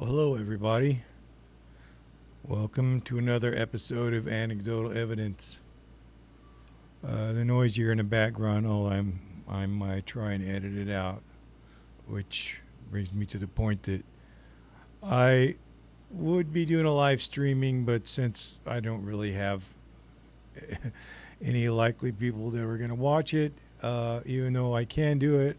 Well, hello, everybody. Welcome to another episode of Anecdotal Evidence. The noise you hear in the background, I might try and edit it out, which brings me to the point that I would be doing a live streaming, but since I don't really have any likely people that are going to watch it, even though I can do it,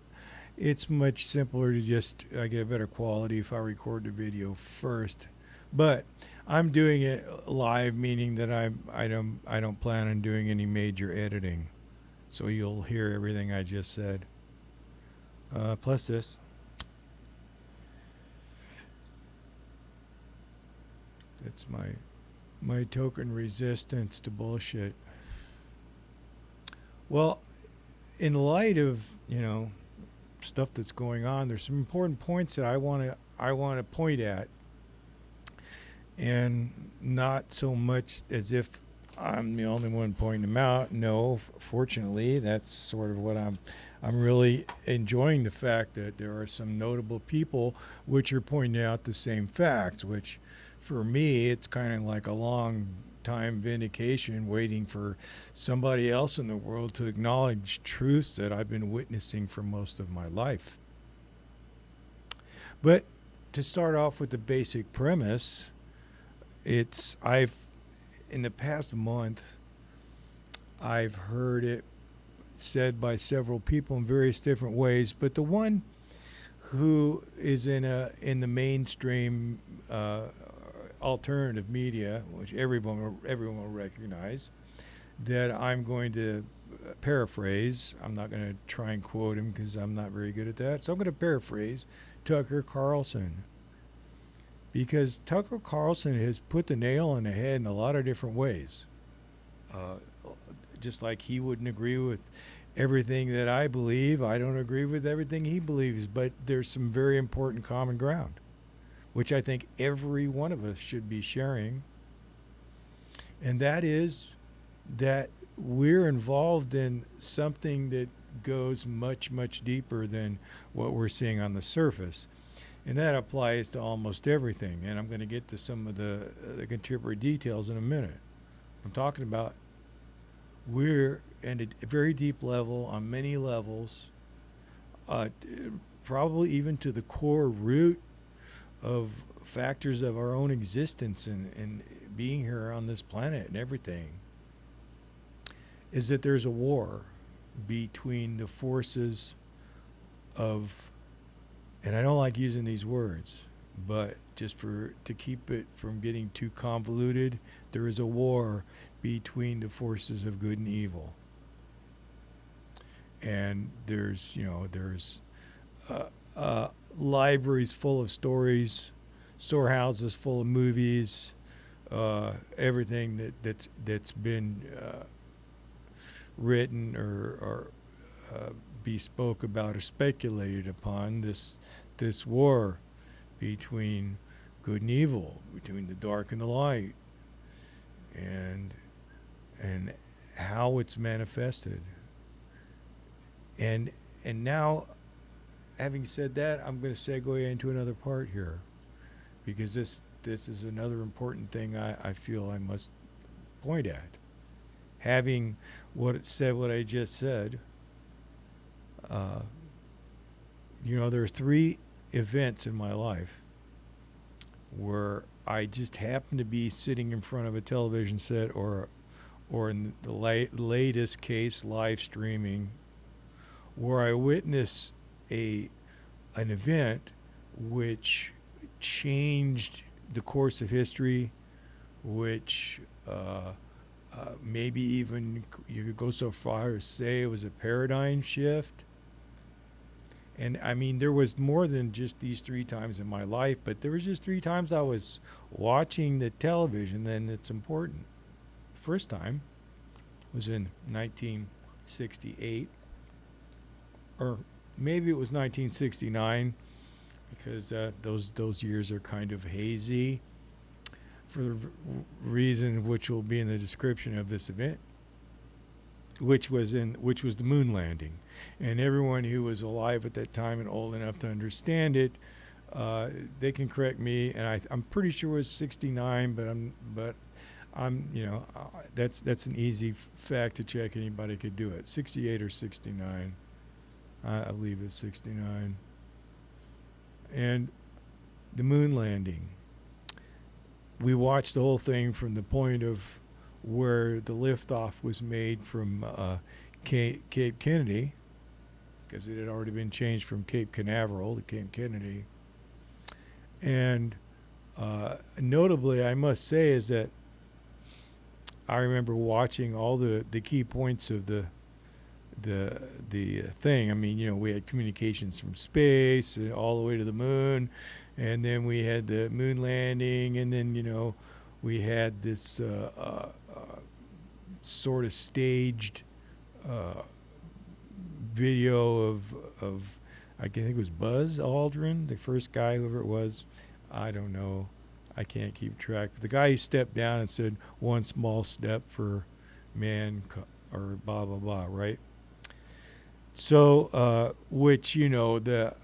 it's much simpler to just get a better quality if I record the video first. But I'm doing it live, meaning that I don't plan on doing any major editing, so you'll hear everything I just said. Plus this. That's my token resistance to bullshit. Well, in light of stuff that's going on, there's some important points that I want to point at, and not so much as if I'm the only one pointing them out. No, fortunately, that's sort of what I'm really enjoying, the fact that there are some notable people which are pointing out the same facts, which for me it's kind of like a long time vindication, waiting for somebody else in the world to acknowledge truths that I've been witnessing for most of my life. But to start off with the basic premise, I've in the past month I've heard it said by several people in various different ways, but the one who is in the mainstream alternative media, which everyone will recognize, that I'm going to paraphrase. I'm not going to try and quote him because I'm not very good at that. So I'm going to paraphrase Tucker Carlson, because Tucker Carlson has put the nail on the head in a lot of different ways. Just like he wouldn't agree with everything that I believe, I don't agree with everything he believes, but there's some very important common ground, which I think every one of us should be sharing. And that is that we're involved in something that goes much, much deeper than what we're seeing on the surface. And that applies to almost everything. And I'm going to get to some of the contemporary details in a minute. I'm talking about we're at a very deep level, on many levels, probably even to the core root of factors of our own existence and being here on this planet and everything, is that there's a war between the forces of, and I don't like using these words, but just to keep it from getting too convoluted, there is a war between the forces of good and evil. And there's libraries full of stories, storehouses full of movies, everything that's been written or bespoke about or speculated upon this war between good and evil, between the dark and the light, and how it's manifested. And now, having said that, I'm going to segue into another part here, because this is another important thing I feel I must point at. Having what I just said, there are three events in my life where I just happen to be sitting in front of a television set, or in the latest case, live streaming, where I witness an event which changed the course of history, which maybe even you could go so far as say it was a paradigm shift. And I mean, there was more than just these three times in my life, but there was just three times I was watching the television, and it's important. The first time was in 1968, or maybe it was 1969, because those years are kind of hazy for the reason which will be in the description of this event, which was the moon landing. And everyone who was alive at that time and old enough to understand it They can correct me, and I'm pretty sure it was 69, but I'm that's an easy fact to check. Anybody could do it. 68 or 69. I believe it's 69. And the moon landing. We watched the whole thing from the point of where the liftoff was made from Cape Kennedy, because it had already been changed from Cape Canaveral to Cape Kennedy. And notably, I must say, is that I remember watching all the key points of the thing. I mean, we had communications from space all the way to the moon, and then we had the moon landing, and then we had this sort of staged video of I think it was Buzz Aldrin, the first guy, whoever it was. I don't know. I can't keep track. But the guy who stepped down and said, "One small step for man," or blah blah blah, right? So, which the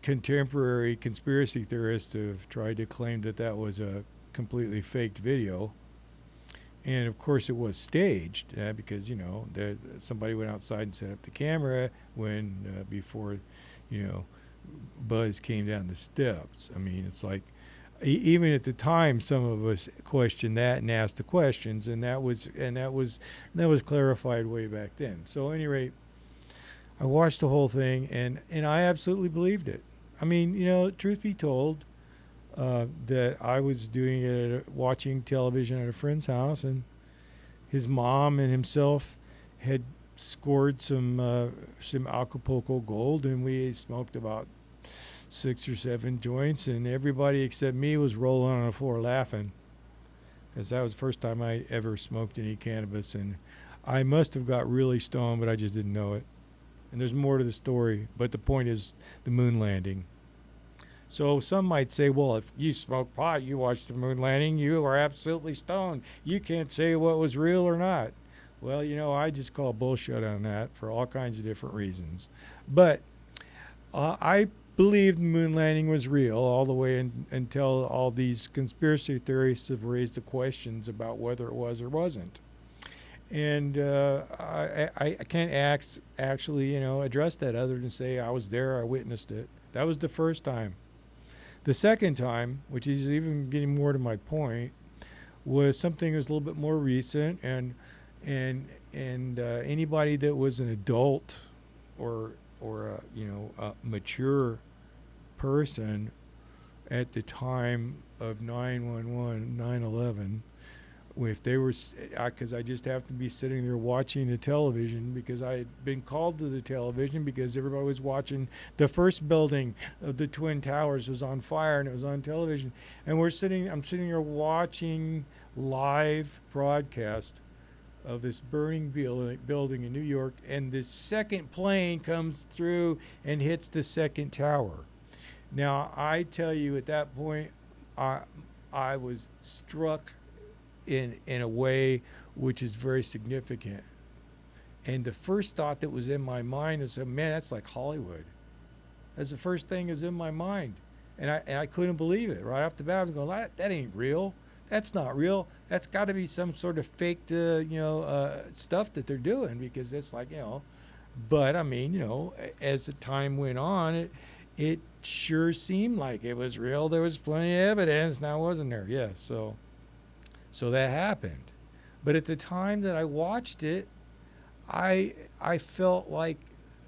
contemporary conspiracy theorists have tried to claim that was a completely faked video, and of course it was staged because somebody went outside and set up the camera when before Buzz came down the steps. I mean, it's like even at the time, some of us questioned that and asked the questions, and that was clarified way back then. So, at any rate, I watched the whole thing, and I absolutely believed it. I mean, truth be told, that I was doing it, watching television at a friend's house, and his mom and himself had scored some Acapulco Gold, and we smoked about 6 or 7 joints, and everybody except me was rolling on the floor laughing, because that was the first time I ever smoked any cannabis, and I must have got really stoned, but I just didn't know it. And there's more to the story, but the point is the moon landing. So some might say, well, if you smoke pot, you watch the moon landing, you are absolutely stoned. You can't say what was real or not. Well, I just call bullshit on that for all kinds of different reasons. But I believed the moon landing was real all the way until all these conspiracy theorists have raised the questions about whether it was or wasn't. And I can't actually address that other than say I was there, I witnessed it. That was the first time. The second time, which is even getting more to my point, was something that was a little bit more recent, and anybody that was an adult or a mature person at the time of 9/11, 9/11, if they were, because I just happened to be sitting there watching the television because I had been called to the television because everybody was watching the first building of the Twin Towers was on fire and it was on television. And I'm sitting here watching live broadcast of this burning building in New York, and the second plane comes through and hits the second tower. Now, I tell you, at that point, I was struck in a way which is very significant. And the first thought that was in my mind is, man, that's like Hollywood. That's the first thing that was in my mind. And I couldn't believe it. Right off the bat, I was going, that ain't real. That's not real. That's got to be some sort of faked, stuff that they're doing, because it's like, But, as the time went on, it sure seemed like it was real. There was plenty of evidence. Now, wasn't there? Yeah, So that happened. But at the time that I watched it, I felt like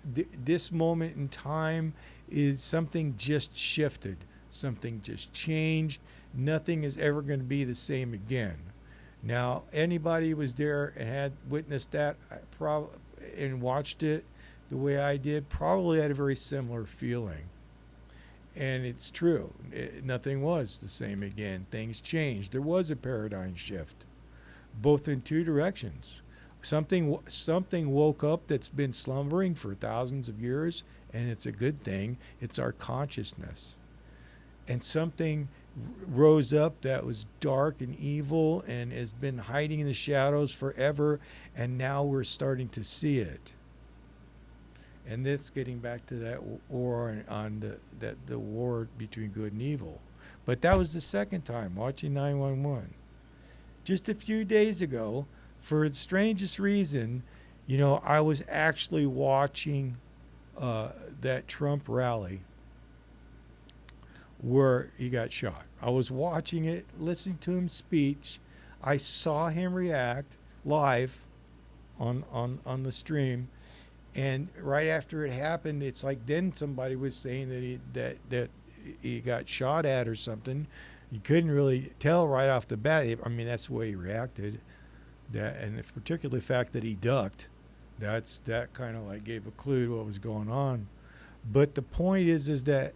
this moment in time is something just shifted. Something just changed. Nothing is ever going to be the same again. Now, anybody who was there and had witnessed that and watched it the way I did probably had a very similar feeling. And it's true. Nothing was the same again. Things changed. There was a paradigm shift, both in two directions. Something woke up that's been slumbering for thousands of years, and it's a good thing. It's our consciousness. And something rose up that was dark and evil and has been hiding in the shadows forever, and now we're starting to see it. And this getting back to that war on the war between good and evil. But that was the second time watching 911. Just a few days ago, for the strangest reason, I was actually watching that Trump rally where he got shot. I was watching it, listening to him speech. I saw him react live on the stream, and right after it happened, it's like then somebody was saying that he got shot at or something. You couldn't really tell right off the bat. I mean, that's the way he reacted. That, and particularly the fact that he ducked, that kind of like gave a clue to what was going on. But the point is that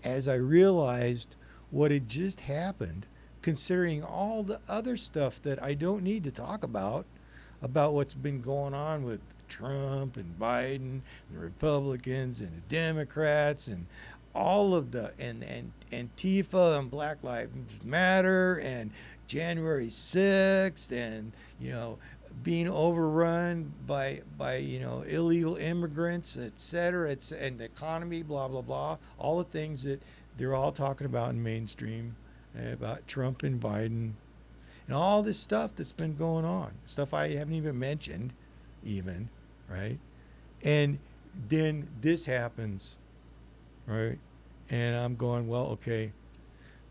as I realized what had just happened, considering all the other stuff that I don't need to talk about what's been going on with Trump and Biden, the Republicans and the Democrats, and all of the and Antifa and Black Lives Matter and January 6th, and being overrun by illegal immigrants, etc., and the economy, blah blah blah, all the things that they're all talking about in mainstream about Trump and Biden and all this stuff that's been going on, stuff I haven't even mentioned, right? And then this happens, right? And I'm going, well, okay,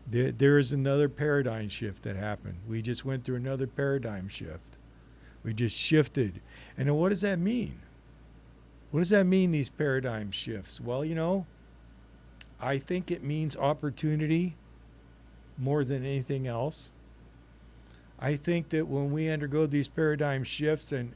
there is another paradigm shift that happened. We just went through another paradigm shift. We just shifted. And then what does that mean? What does that mean, these paradigm shifts? Well, I think it means opportunity more than anything else. I think that when we undergo these paradigm shifts and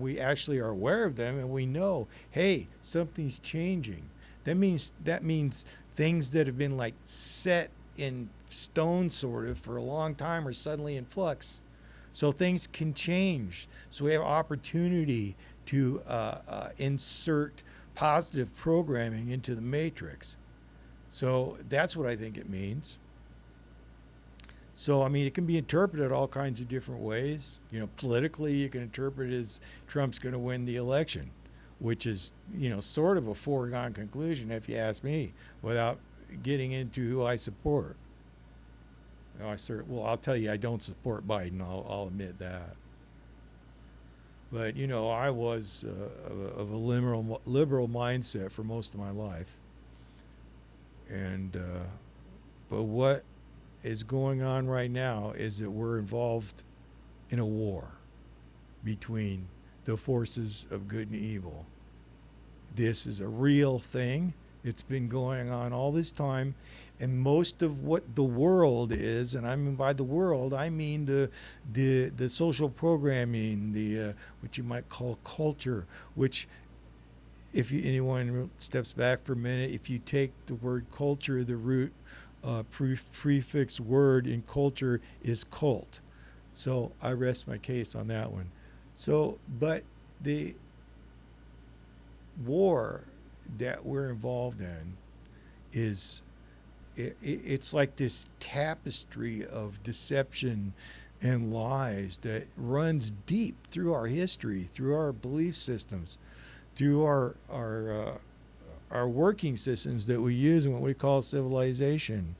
we actually are aware of them and we know, hey, something's changing, that means things that have been like set in stone sort of for a long time are suddenly in flux. So things can change. So we have opportunity to insert positive programming into the matrix. So that's what I think it means. So, I mean, it can be interpreted all kinds of different ways. Politically, you can interpret it as Trump's going to win the election, which is, sort of a foregone conclusion, if you ask me, without getting into who I support. I'll tell you, I don't support Biden. I'll admit that. But, I was of a liberal mindset for most of my life. And, but what is going on right now is that we're involved in a war between the forces of good and evil. This is a real thing. It's been going on all this time, and most of what the world is, and I mean by the world, I mean the social programming, the what you might call culture, which, if anyone steps back for a minute, if you take the word culture, the root prefix word in culture is cult. So I rest my case on that one. So, but the war that we're involved in is it's like this tapestry of deception and lies that runs deep through our history, through our belief systems, through our working systems that we use in what we call civilization.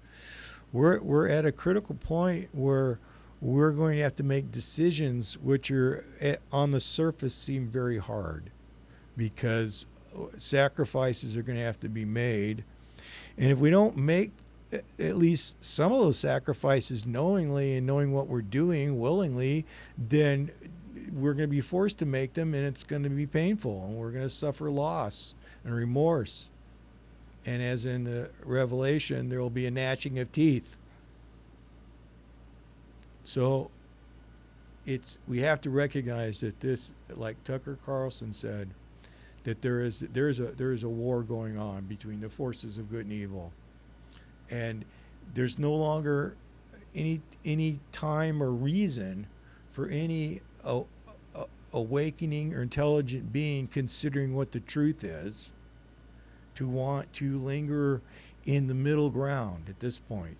We're at a critical point where we're going to have to make decisions which are on the surface seem very hard, because sacrifices are going to have to be made. And if we don't make at least some of those sacrifices knowingly and knowing what we're doing willingly, then we're going to be forced to make them, and it's going to be painful, and we're going to suffer loss and remorse. And as in the Revelation, there will be a gnashing of teeth. So we have to recognize that this, like Tucker Carlson said, that there is a war going on between the forces of good and evil, and there's no longer any time or reason for any awakening or intelligent being considering what the truth is to want to linger in the middle ground at this point.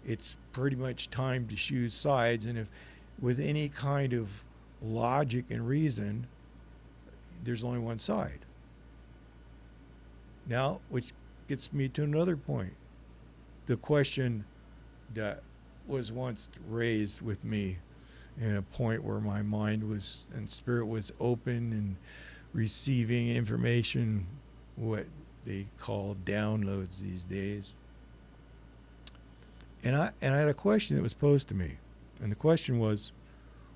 It's pretty much time to choose sides, and if with any kind of logic and reason, there's only one side. Now, which gets me to another point. The question that was once raised with me in a point where my mind was and spirit was open and receiving information, what they call downloads these days. And I had a question that was posed to me. And the question was,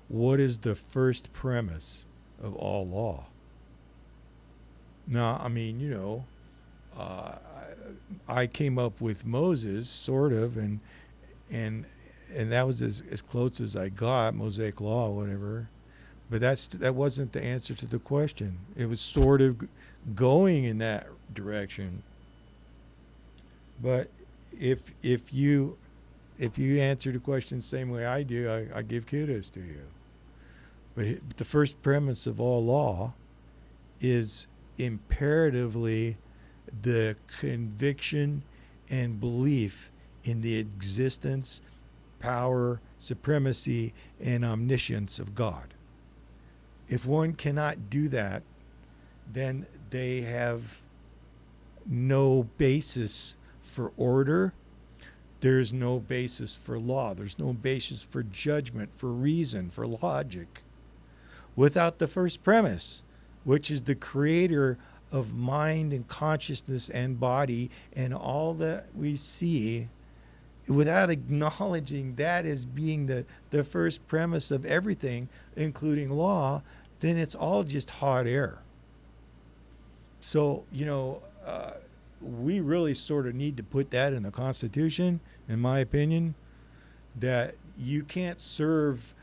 what is the first premise of all law? Now, I mean, uh, I came up with Moses, sort of, and and that was as close as I got, Mosaic law, whatever. But that wasn't the answer to the question. It was sort of going in that direction. But if you answer the question the same way I do, I give kudos to you. But the first premise of all law is imperatively the conviction and belief in the existence, power, supremacy, and omniscience of God. If one cannot do that, then they have no basis for order. There's no basis for law. There's no basis for judgment, for reason, for logic. Without the first premise, which is the creator of mind and consciousness and body and all that we see, without acknowledging that as being the first premise of everything, including law, then it's all just hot air. So, we really sort of need to put that in the Constitution, in my opinion, that you can't serve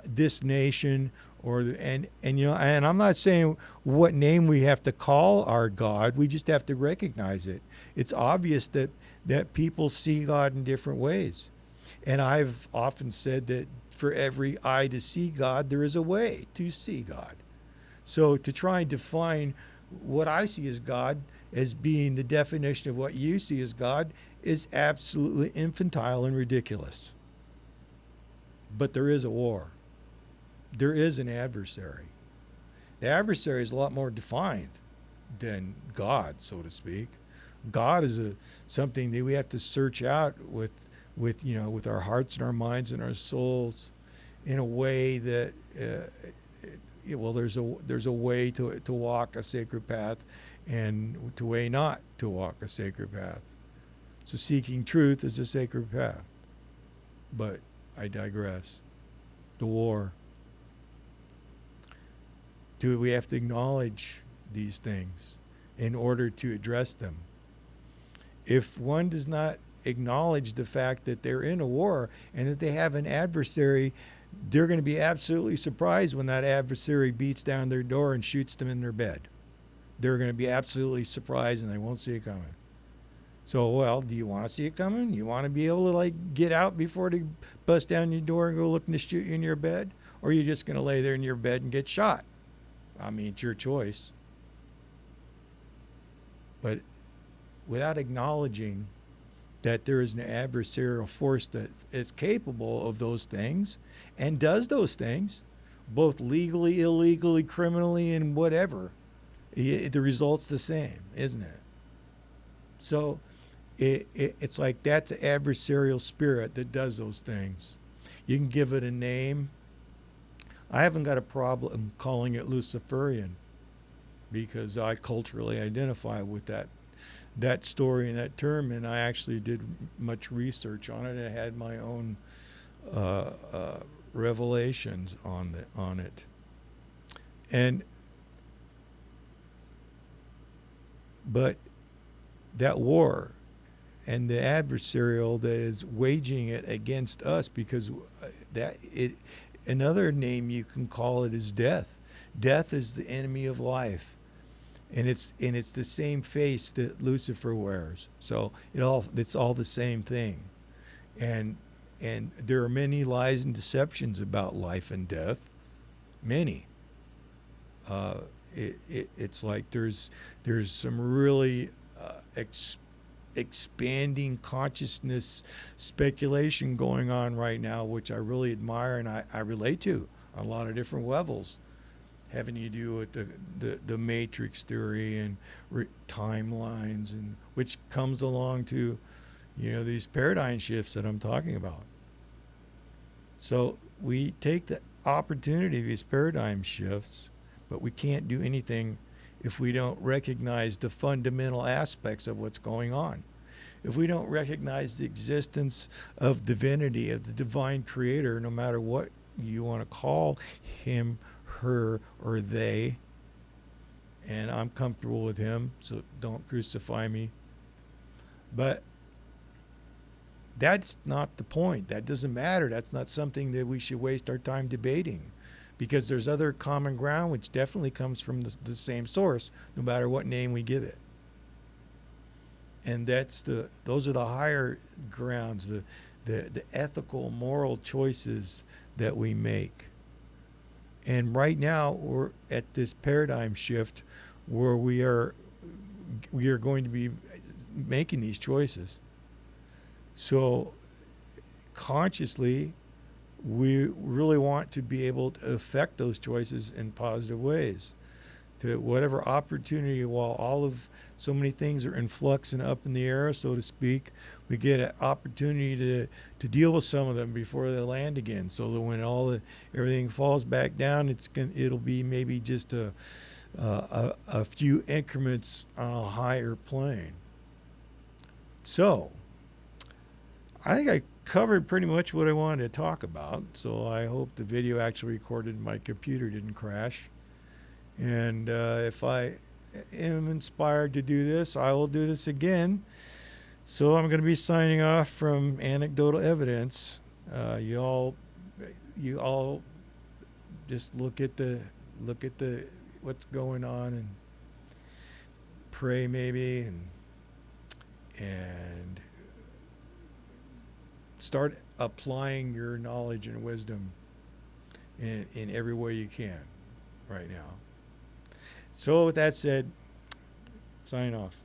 this nation and I'm not saying what name we have to call our God. We just have to recognize it. It's obvious that people see God in different ways. And I've often said that for every eye to see God, there is a way to see God. So to try and define what I see as God as being the definition of what you see as God is absolutely infantile and ridiculous. But there is a war. There is an adversary. The adversary is a lot more defined than God, so to speak. God is something that we have to search out with our hearts and our minds and our souls in a way that there's a way to walk a sacred path and to way not to walk a sacred path. So seeking truth is a sacred path. But I digress. The war. We have to acknowledge these things in order to address them. If one does not acknowledge the fact that they're in a war and that they have an adversary, they're going to be absolutely surprised when that adversary beats down their door and shoots them in their bed. They're going to be absolutely surprised and they won't see it coming. So, well, do you want to see it coming? You want to be able to get out before they bust down your door and go looking to shoot you in your bed? Or are you just going to lay there in your bed and get shot? I mean, it's your choice. But without acknowledging that there is an adversarial force that is capable of those things and does those things, both legally, illegally, criminally, and whatever, the result's the same, isn't it? So it's like that's an adversarial spirit that does those things. You can give it a name. I haven't got a problem calling it Luciferian because I culturally identify with that story and that term, and I actually did much research on it. I had my own revelations on it, but that war and the adversarial that is waging it against us, because another name you can call it is death. Death is the enemy of life. And it's the same face that Lucifer wears. So it's all the same thing. And there are many lies and deceptions about life and death. Many. It's like there's some really expanding consciousness speculation going on right now, which I really admire and I relate to on a lot of different levels. having to do with the matrix theory and timelines, and which comes along to, these paradigm shifts that I'm talking about. So we take the opportunity of these paradigm shifts, but we can't do anything if we don't recognize the fundamental aspects of what's going on. If we don't recognize the existence of divinity, of the divine creator, no matter what you want to call him, her, or they, and I'm comfortable with him, so don't crucify me. But that's not the point. That doesn't matter. That's not something that we should waste our time debating, because there's other common ground which definitely comes from the same source, no matter what name we give it. And those are the higher grounds, the ethical, moral choices that we make. And right now we're at this paradigm shift where we are going to be making these choices. So consciously, we really want to be able to affect those choices in positive ways. To whatever opportunity, while so many things are in flux and up in the air, so to speak, we get an opportunity to deal with some of them before they land again. So that when everything falls back down, it'll be maybe just a few increments on a higher plane. So I think I covered pretty much what I wanted to talk about. So I hope the video actually recorded and my computer didn't crash. And if I am inspired to do this, I will do this again. So I'm going to be signing off from Anecdotal Evidence. You all just look at the what's going on and pray maybe, and start applying your knowledge and wisdom in every way you can right now. So with that said, signing off.